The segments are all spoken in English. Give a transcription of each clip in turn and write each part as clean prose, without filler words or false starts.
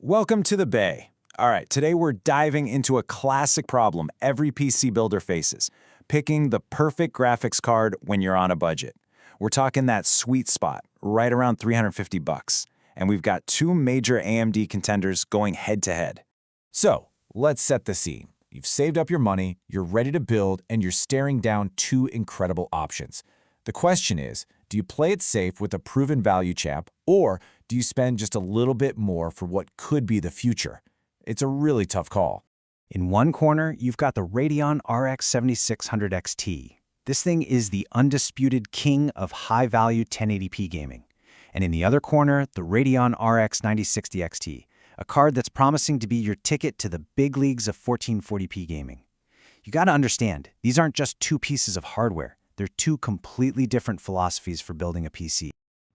Welcome to the Bay. All right, today we're diving into a classic problem every PC builder faces, picking the perfect graphics card when you're on a budget. We're talking that sweet spot, right around $350, and we've got two major AMD contenders going head-to-head. So, let's set the scene. You've saved up your money, you're ready to build, and you're staring down two incredible options. The question is, do you play it safe with a proven value chap, or do you spend just a little bit more for what could be the future? It's a really tough call. In one corner, you've got the Radeon RX 7600 XT. This thing is the undisputed king of high-value 1080p gaming. And in the other corner, the Radeon RX 9060 XT, a card that's promising to be your ticket to the big leagues of 1440p gaming. You gotta understand, these aren't just two pieces of hardware. They're two completely different philosophies for building a PC.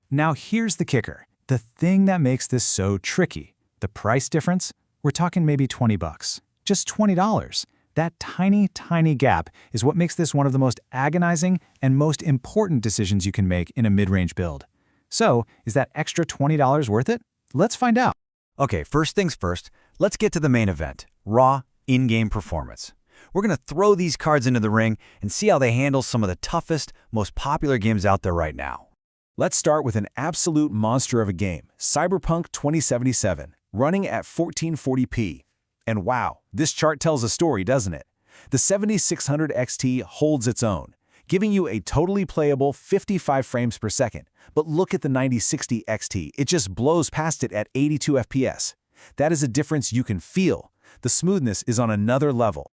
Now here's the kicker, the thing that makes this so tricky. The price difference? We're talking maybe $20. Just $20. That tiny, tiny gap is what makes this one of the most agonizing and most important decisions you can make in a mid-range build. So, is that extra $20 worth it? Let's find out. Okay, first things first, let's get to the main event, raw in-game performance. We're gonna throw these cards into the ring and see how they handle some of the toughest, most popular games out there right now. Let's start with an absolute monster of a game, Cyberpunk 2077, running at 1440p. And wow, this chart tells a story, doesn't it? The 7600 XT holds its own, giving you a totally playable 55 frames per second. But look at the 9060 XT, it just blows past it at 82 FPS. That is a difference you can feel. The smoothness is on another level.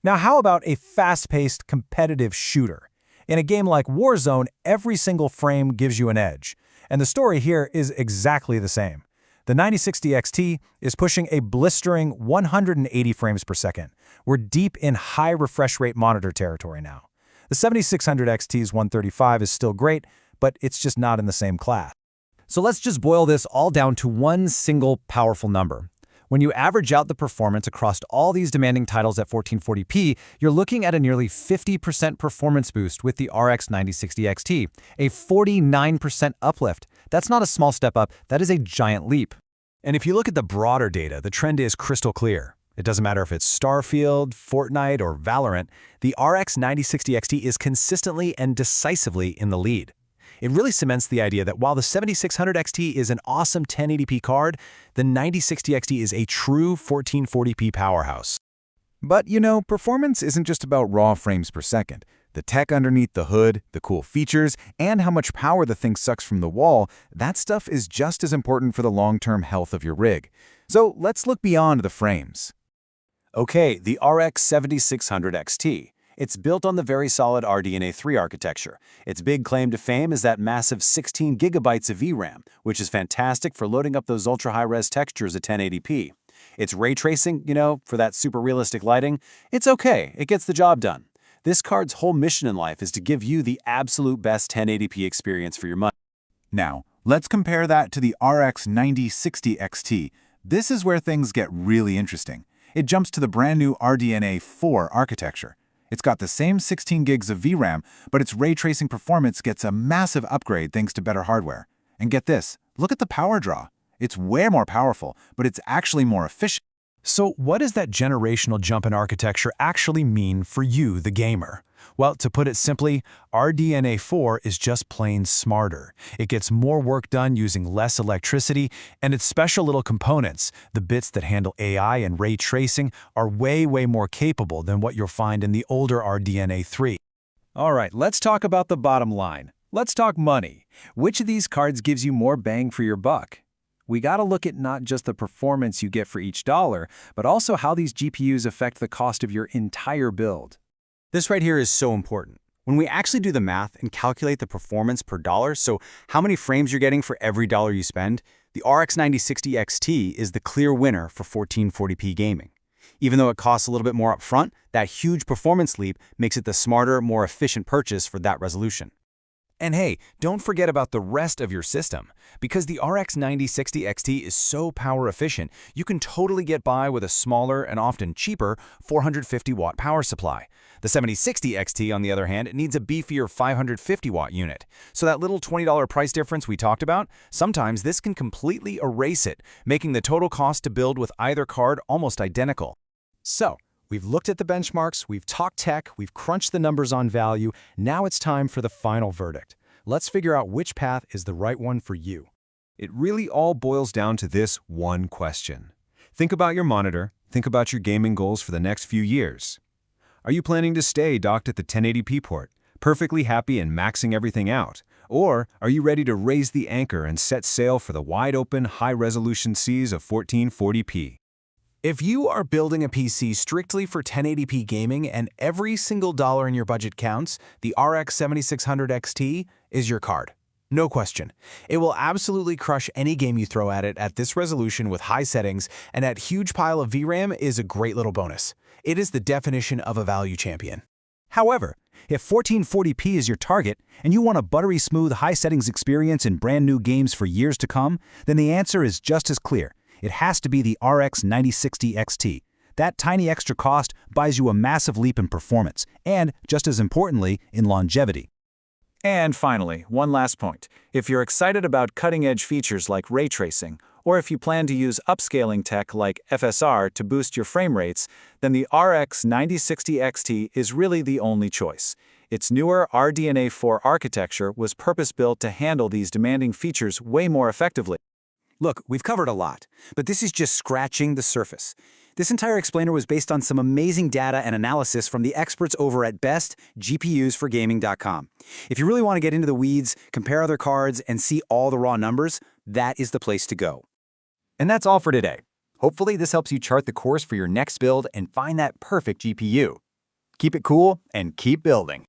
Now how about a fast-paced, competitive shooter? In a game like Warzone, every single frame gives you an edge. And the story here is exactly the same. The 9060 XT is pushing a blistering 180 frames per second. We're deep in high refresh rate monitor territory now. The 7600 XT's 135 is still great, but it's just not in the same class. So let's just boil this all down to one single powerful number. When you average out the performance across all these demanding titles at 1440p, you're looking at a nearly 50% performance boost with the RX 9060 XT, a 49% uplift. That's not a small step up, that is a giant leap. And if you look at the broader data, the trend is crystal clear. It doesn't matter if it's Starfield, Fortnite, or Valorant, the RX 9060 XT is consistently and decisively in the lead. It really cements the idea that while the 7600 XT is an awesome 1080p card, the 9060 XT is a true 1440p powerhouse. But you know, performance isn't just about raw frames per second. The tech underneath the hood, the cool features, and how much power the thing sucks from the wall, that stuff is just as important for the long-term health of your rig. So let's look beyond the frames. Okay, the RX 7600 XT. It's built on the very solid RDNA 3 architecture. Its big claim to fame is that massive 16 gigabytes of VRAM, which is fantastic for loading up those ultra-high-res textures at 1080p. Its ray tracing, for that super realistic lighting, it's okay, it gets the job done. This card's whole mission in life is to give you the absolute best 1080p experience for your money. Now, let's compare that to the RX 9060 XT. This is where things get really interesting. It jumps to the brand new RDNA 4 architecture. It's got the same 16 gigs of VRAM, but its ray tracing performance gets a massive upgrade thanks to better hardware. And get this, look at the power draw. It's way more powerful, but it's actually more efficient. So what does that generational jump in architecture actually mean for you, the gamer? Well, to put it simply, RDNA 4 is just plain smarter. It gets more work done using less electricity, and its special little components, the bits that handle AI and ray tracing, are way more capable than what you'll find in the older RDNA 3. All right, let's talk about the bottom line. Let's talk money. Which of these cards gives you more bang for your buck? We gotta look at not just the performance you get for each dollar, but also how these GPUs affect the cost of your entire build. This right here is so important. When we actually do the math and calculate the performance per dollar, so how many frames you're getting for every dollar you spend, the RX 9060 XT is the clear winner for 1440p gaming. Even though it costs a little bit more upfront, that huge performance leap makes it the smarter, more efficient purchase for that resolution. And hey, don't forget about the rest of your system. Because the RX 9060 XT is so power efficient, you can totally get by with a smaller and often cheaper 450-watt power supply. The 7060 XT, on the other hand, needs a beefier 550-watt unit. So that little $20 price difference we talked about, sometimes this can completely erase it, making the total cost to build with either card almost identical. So, we've looked at the benchmarks, we've talked tech, we've crunched the numbers on value. Now it's time for the final verdict. Let's figure out which path is the right one for you. It really all boils down to this one question. Think about your monitor, think about your gaming goals for the next few years. Are you planning to stay docked at the 1080p port, perfectly happy and maxing everything out? Or are you ready to raise the anchor and set sail for the wide-open, high-resolution seas of 1440p? If you are building a PC strictly for 1080p gaming and every single dollar in your budget counts, the RX 7600 XT is your card. No question. It will absolutely crush any game you throw at it at this resolution with high settings, and that huge pile of VRAM is a great little bonus. It is the definition of a value champion. However, if 1440p is your target and you want a buttery smooth high-settings experience in brand new games for years to come, then the answer is just as clear. It has to be the RX 9060 XT. That tiny extra cost buys you a massive leap in performance and, just as importantly, in longevity. And finally, one last point. If you're excited about cutting-edge features like ray tracing, or if you plan to use upscaling tech like FSR to boost your frame rates, then the RX 9060 XT is really the only choice. Its newer RDNA 4 architecture was purpose-built to handle these demanding features way more effectively. Look, we've covered a lot, but this is just scratching the surface. This entire explainer was based on some amazing data and analysis from the experts over at bestgpusforgaming.com. If you really want to get into the weeds, compare other cards, and see all the raw numbers, that is the place to go. And that's all for today. Hopefully this helps you chart the course for your next build and find that perfect GPU. Keep it cool and keep building.